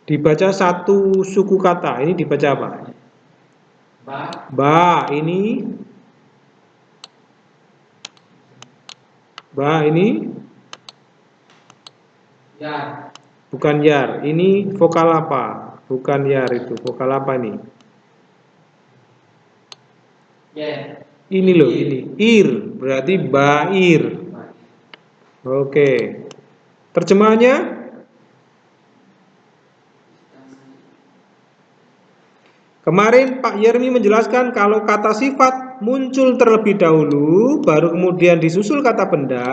Dibaca satu suku kata. Ini dibaca apa? Ba ini. Ba ini. Ya Bukan yar. Ini vokal apa? Bukan yar itu. Vokal apa nih? Ya. Ini loh, ini. Ir. Berarti bair. Oke. Terjemahannya? Kemarin Pak Yermi menjelaskan kalau kata sifat muncul terlebih dahulu, baru kemudian disusul kata benda,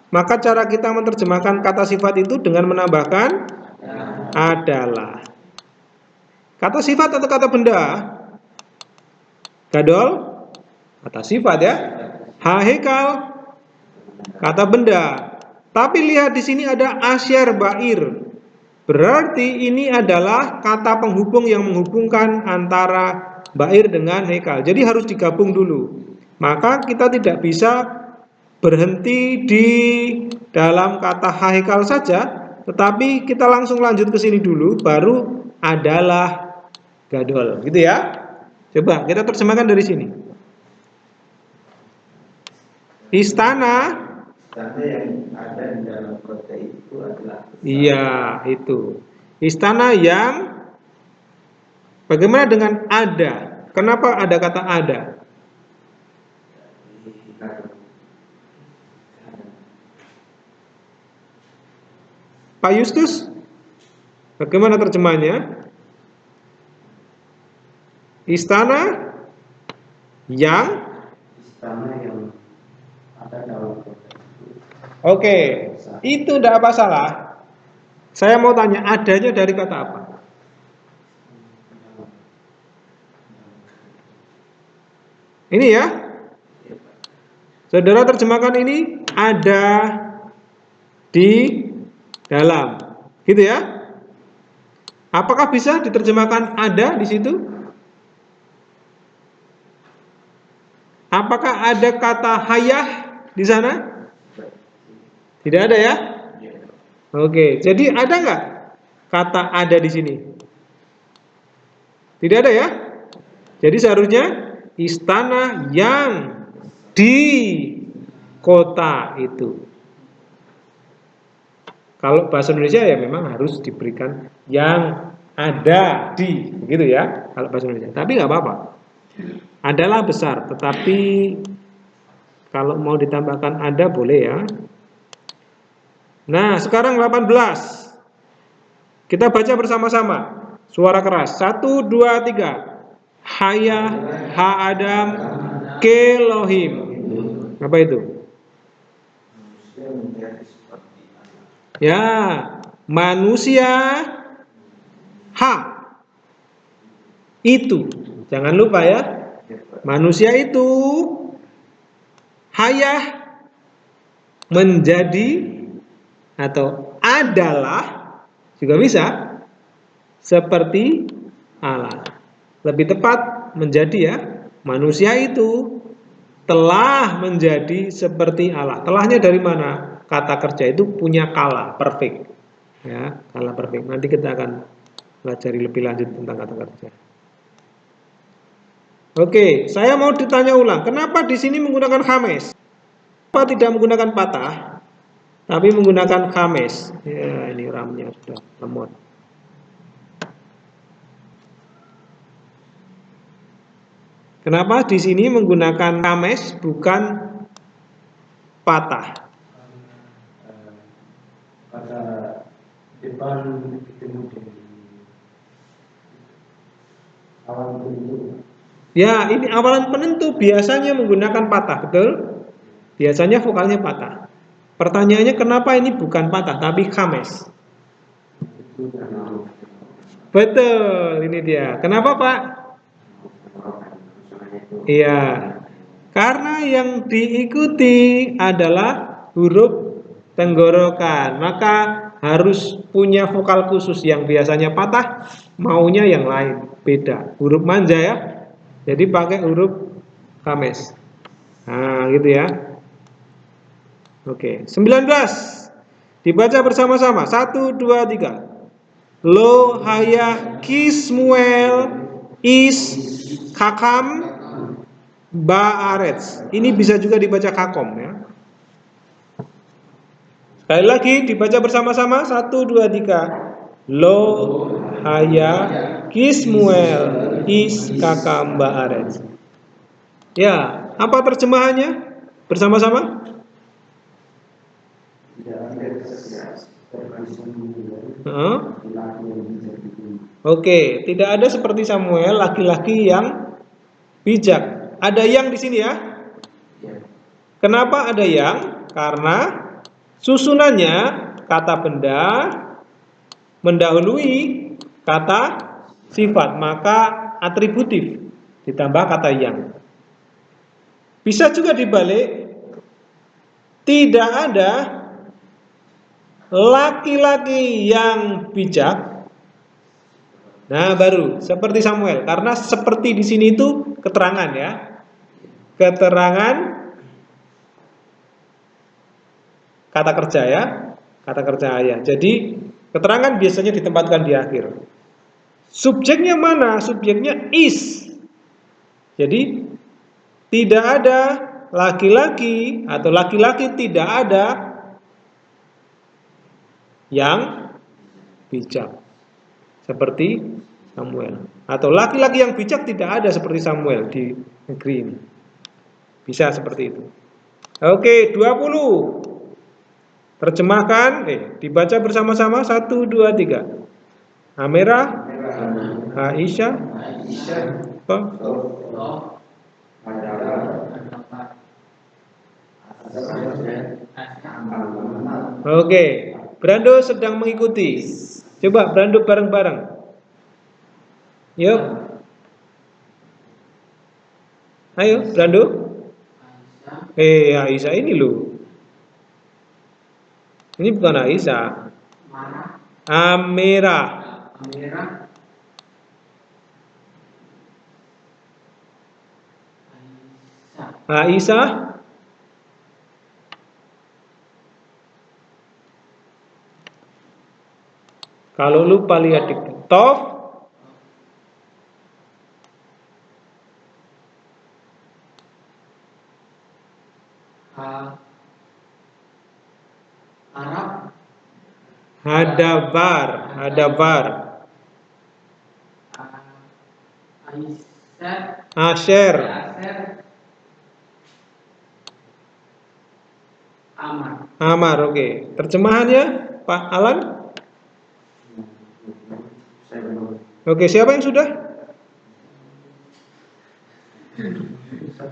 maka cara kita menerjemahkan kata sifat itu dengan menambahkan adalah. Kata sifat atau kata benda? Gadol? Kata sifat ya. Haikal? Kata benda. Tapi lihat di sini ada asyar bair. Berarti ini adalah kata penghubung yang menghubungkan antara bair dengan hekal. Jadi harus digabung dulu. Maka kita tidak bisa berhenti di dalam kata hekal saja, tetapi kita langsung lanjut ke sini dulu, baru adalah gadol, gitu ya. Coba kita terjemahkan dari sini. Istana. Karena yang ada di dalam kota itu adalah Iya, itu. Istana yang bagaimana dengan ada? Kenapa ada kata ada? Pak Yustus, bagaimana terjemahnya? Istana yang ada dalam kota itu. Oke, itu tidak apa salah. Saya mau tanya, adanya dari kata apa? Ini ya. Saudara terjemahkan ini ada di dalam. Gitu ya. Apakah bisa diterjemahkan ada di situ? Apakah ada kata hayah di sana? Tidak ada ya? Oke, jadi ada nggak kata ada di sini? Tidak ada ya? Jadi seharusnya istana yang di kota itu. Kalau bahasa Indonesia ya memang harus diberikan yang ada di, begitu ya, kalau bahasa Indonesia. Tapi nggak apa-apa. Adalah besar, tetapi kalau mau ditambahkan ada boleh ya. Nah, sekarang 18. Kita baca bersama-sama. Suara keras. 1, 2, 3. Haya ha Adam kelohim. Apa itu? Ya, manusia ha itu. Jangan lupa ya. Manusia itu hayah menjadi atau adalah juga bisa seperti Allah. Lebih tepat menjadi ya, manusia itu telah menjadi seperti Allah. Telahnya dari mana? Kata kerja itu punya kala perfect. Ya, kala perfect. Nanti kita akan pelajari lebih lanjut tentang kata kerja. Oke, saya mau ditanya ulang. Kenapa di sini menggunakan khames? Kenapa tidak menggunakan patah? Tapi menggunakan khames. Ya, ini RAM-nya sudah lemot. Kenapa di sini menggunakan khames bukan patah? Pada depan ketemu dengan awan penentu. Ya, ini awalan penentu biasanya menggunakan patah, betul? Biasanya vokalnya patah. Pertanyaannya kenapa ini bukan patah tapi khames? Betul, ini dia. Kenapa, Pak? Iya. Karena yang diikuti adalah huruf tenggorokan, maka harus punya vokal khusus yang biasanya patah, maunya yang lain, beda. Huruf manja ya. Jadi pakai huruf khames. Nah, gitu ya. Oke, 19. Dibaca bersama-sama. 1, 2, 3. Lo hayah kismuel is kakam ba'arets. Ini bisa juga dibaca kakom ya. Sekali lagi dibaca bersama-sama. 1, 2, 3. Lo haya Kismuel is kakak Mbak Ares. Ya, apa terjemahannya? Bersama-sama. Oke, tidak ada seperti Samuel laki-laki yang bijak. Ada yang di sini ya. Kenapa ada yang? Karena susunannya kata benda mendahului kata sifat, maka atributif ditambah kata yang. Bisa juga dibalik, tidak ada laki-laki yang bijak. Nah, baru seperti Samuel, karena seperti di sini itu keterangan ya. Keterangan kata kerja ya, kata kerja ayah. Jadi keterangan biasanya ditempatkan di akhir. Subjeknya mana? Subjeknya is. Jadi tidak ada laki-laki atau laki-laki tidak ada yang bijak seperti Samuel. Atau laki-laki yang bijak tidak ada seperti Samuel di negeri ini. Bisa seperti itu. Oke, 20. Terjemahkan, dibaca bersama-sama. 1, 2, 3. Amira, Aisyah, apa? Oke, Brando sedang mengikuti. Coba Brando bareng-bareng. Yuk. Ayo, Brando. Aisyah ini loh. Ini bukan Aisyah. Amira. Aisyah. Kalau lupa lihat di Tof. Arab. Hadabar. Asher. Amar, oke. Terjemahannya Pak Alan? Oke, siapa yang sudah?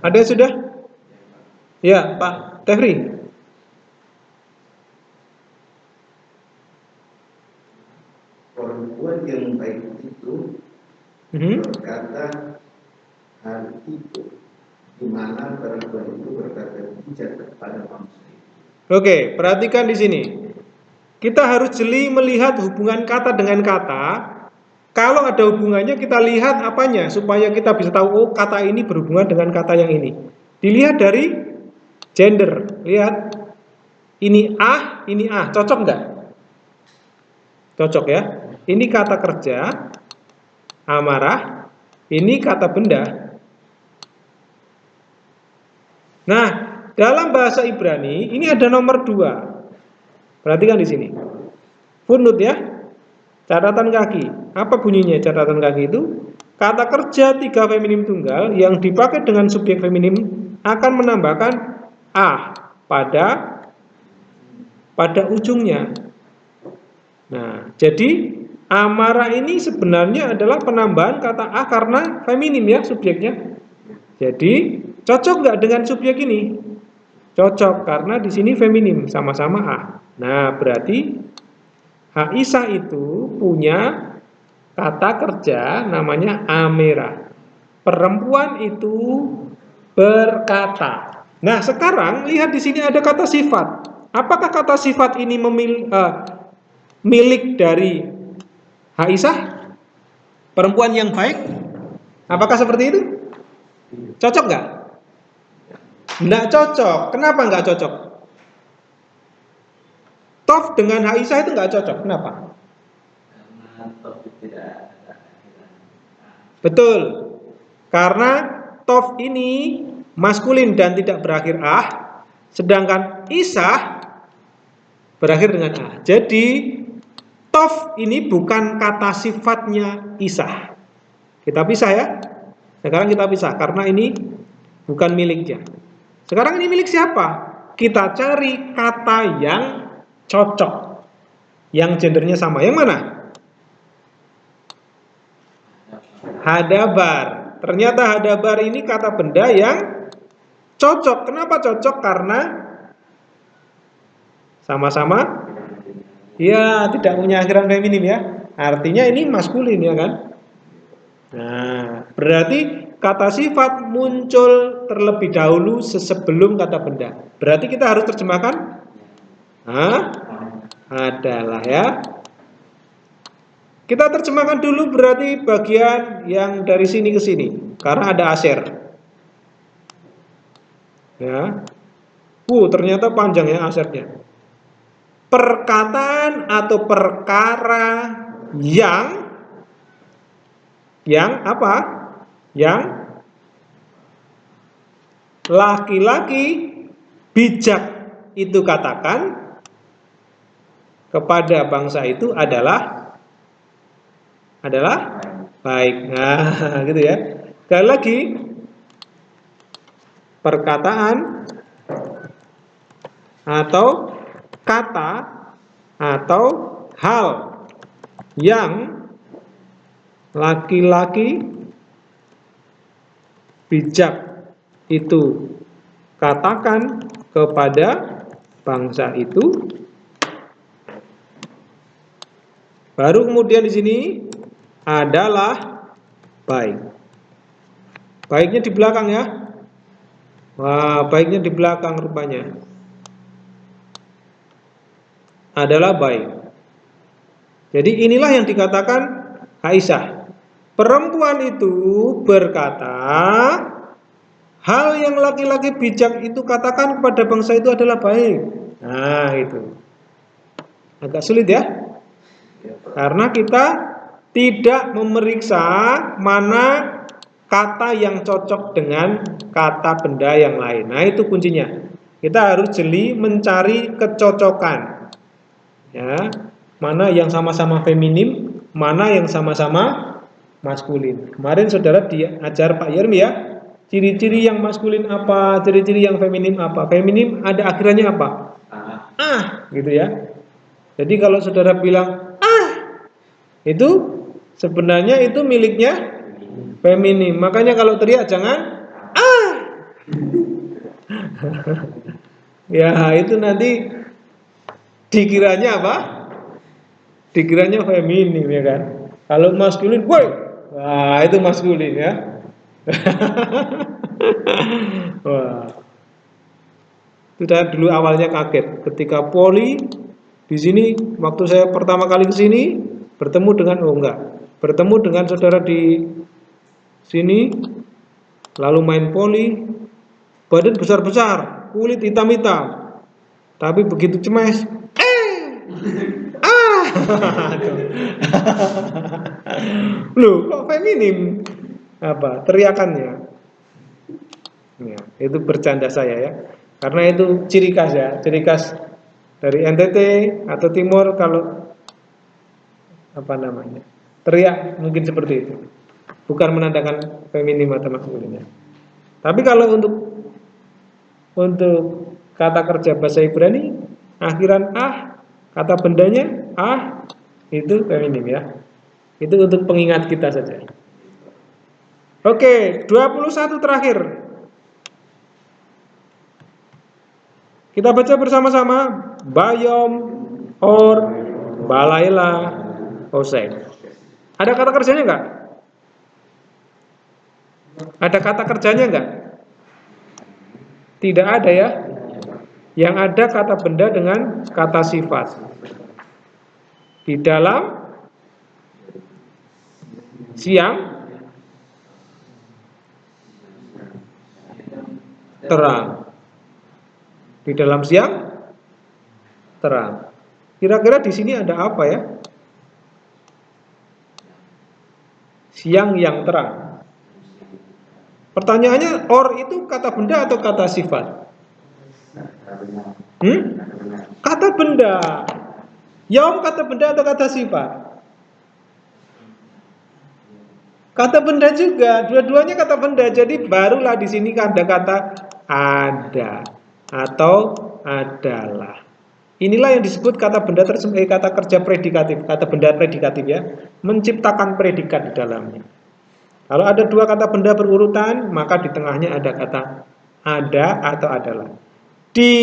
Ada yang sudah? Ya, Pak Tefri. Perempuan yang baik itu berkata hal itu, di mana perempuan itu berkata bijak kepada manusia. Oke, perhatikan di sini. Kita harus jeli melihat hubungan kata dengan kata. Kalau ada hubungannya kita lihat apanya supaya kita bisa tahu oh kata ini berhubungan dengan kata yang ini. Dilihat dari gender. Lihat. Ini cocok enggak? Cocok ya. Ini kata kerja amarah, ini kata benda. Nah, dalam bahasa Ibrani ini ada nomor 2. Perhatikan di sini. Footnote ya. Catatan kaki. Apa bunyinya catatan kaki itu? Kata kerja 3 feminim tunggal yang dipakai dengan subjek feminim akan menambahkan a pada ujungnya. Nah, jadi amarah ini sebenarnya adalah penambahan kata a karena feminim ya subjeknya. Jadi cocok nggak dengan subjek ini? Cocok karena di sini feminim sama-sama a. Nah, berarti Aisyah itu punya kata kerja namanya amera. Perempuan itu berkata. Nah, sekarang lihat di sini ada kata sifat. Apakah kata sifat ini milik dari Aisyah? Perempuan yang baik? Apakah seperti itu? Cocok nggak? Nggak cocok. Kenapa nggak cocok? Tof dengan Aisyah itu nggak cocok. Kenapa? Betul. Karena tof ini maskulin dan tidak berakhir ah, sedangkan isah berakhir dengan A. Jadi tof ini bukan kata sifatnya Isah. Kita pisah ya. Sekarang kita pisah karena ini bukan miliknya. Sekarang ini milik siapa? Kita cari kata yang cocok, yang gendernya sama. Yang mana? Hadabar. Ternyata hadabar ini kata benda yang cocok. Kenapa cocok? Karena sama-sama ya tidak punya akhiran feminim ya. Artinya ini maskulin ya kan. Nah, berarti kata sifat muncul terlebih dahulu sebelum kata benda. Berarti kita harus terjemahkan adalah ya. Kita terjemahkan dulu berarti bagian yang dari sini ke sini karena ada asher. Ya. Ternyata panjang ya ashernya. Perkataan atau perkara yang apa? Yang laki-laki bijak itu katakan kepada bangsa itu adalah baik. Nah, gitu ya. Sekali lagi, perkataan atau kata atau hal yang laki-laki bijak itu katakan kepada bangsa itu, baru kemudian di sini adalah baik. Baiknya di belakang ya. Wah, baiknya di belakang rupanya. Adalah baik. Jadi inilah yang dikatakan Aisyah. Perempuan itu berkata, hal yang laki-laki bijak itu katakan kepada bangsa itu adalah baik. Nah, itu. Agak sulit ya. Karena kita tidak memeriksa mana kata yang cocok dengan kata benda yang lain. Nah, itu kuncinya. Kita harus jeli mencari kecocokan. Ya, mana yang sama-sama feminim, mana yang sama-sama maskulin. Kemarin saudara diajar Pak Yermi ya, ciri-ciri yang maskulin apa, ciri-ciri yang feminim apa. Feminim ada akhirannya apa? Gitu ya. Jadi kalau saudara bilang itu sebenarnya itu miliknya feminim. Makanya kalau teriak jangan ya, itu nanti dikiranya apa? Dikiranya feminim ya kan. Kalau maskulin, woi, wah itu maskulin ya. Wah. Sudah dulu awalnya kaget ketika poli di sini waktu saya pertama kali ke sini bertemu dengan bertemu dengan saudara di sini lalu main poli, badan besar-besar, kulit hitam-hitam. Tapi begitu cemas, loh kok feminim apa teriakannya ya, itu bercanda saya ya karena itu ciri khas ya, ciri khas dari NTT atau Timur kalau apa namanya teriak mungkin seperti itu, bukan menandakan feminim atau maskulin ya. Tapi kalau untuk kata kerja bahasa Ibrani akhiran kata bendanya itu feminim ya. Itu untuk pengingat kita saja. Oke, 21 terakhir. Kita baca bersama-sama. Bayom or Balaila Hosek. Ada kata kerjanya enggak? Ada kata kerjanya enggak? Tidak ada ya. Yang ada kata benda dengan kata sifat. Di dalam siang terang. Di dalam siang terang. Kira-kira di sini ada apa ya? Siang yang terang. Pertanyaannya, or itu kata benda atau kata sifat? benar. Kata benda. Yaum kata benda atau kata sifat? Kata benda juga, dua-duanya kata benda. Jadi barulah di sini ada kata ada atau adalah. Inilah yang disebut kata benda tersebut, kata kerja predikatif, kata benda predikatif ya, menciptakan predikat di dalamnya. Kalau ada dua kata benda berurutan, maka di tengahnya ada kata ada atau adalah. Di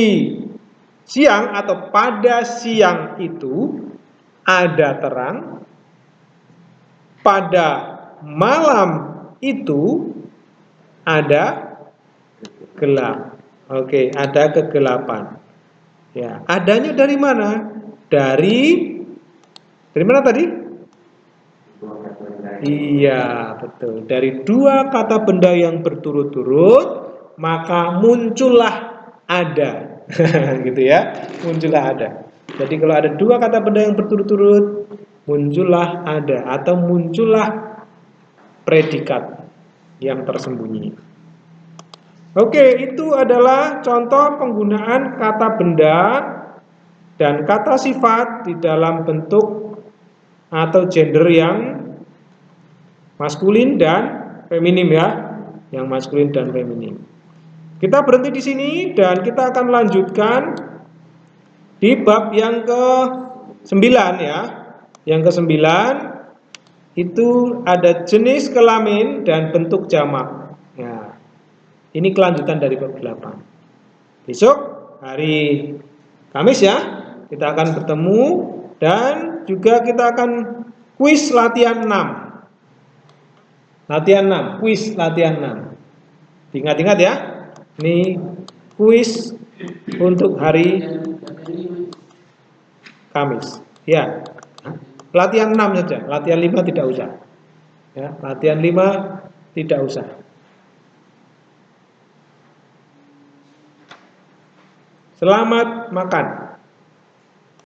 siang atau pada siang itu ada terang, pada malam itu ada gelap. Oke, ada kegelapan. Ya, adanya dari mana? Dari mana tadi? Dua kata benda yang Iya, betul. Dari dua kata benda yang berturut-turut, maka muncullah ada. Gitu ya. Muncullah ada. Jadi kalau ada dua kata benda yang berturut-turut, muncullah ada atau muncullah predikat yang tersembunyi. Oke, itu adalah contoh penggunaan kata benda dan kata sifat di dalam bentuk atau gender yang maskulin dan feminim ya, yang maskulin dan feminim. Kita berhenti di sini dan kita akan lanjutkan di bab yang ke-9 ya. Yang ke-9 itu ada jenis kelamin dan bentuk jamak. Ya. Ini kelanjutan dari bab 8. Besok hari Kamis ya, kita akan bertemu dan juga kita akan kuis latihan 6. Latihan 6, kuis latihan 6. Ingat-ingat ya. Ini kuis untuk hari Kamis. Ya. Latihan 6 saja, latihan 5 tidak usah. Ya, latihan 5 tidak usah. Selamat makan.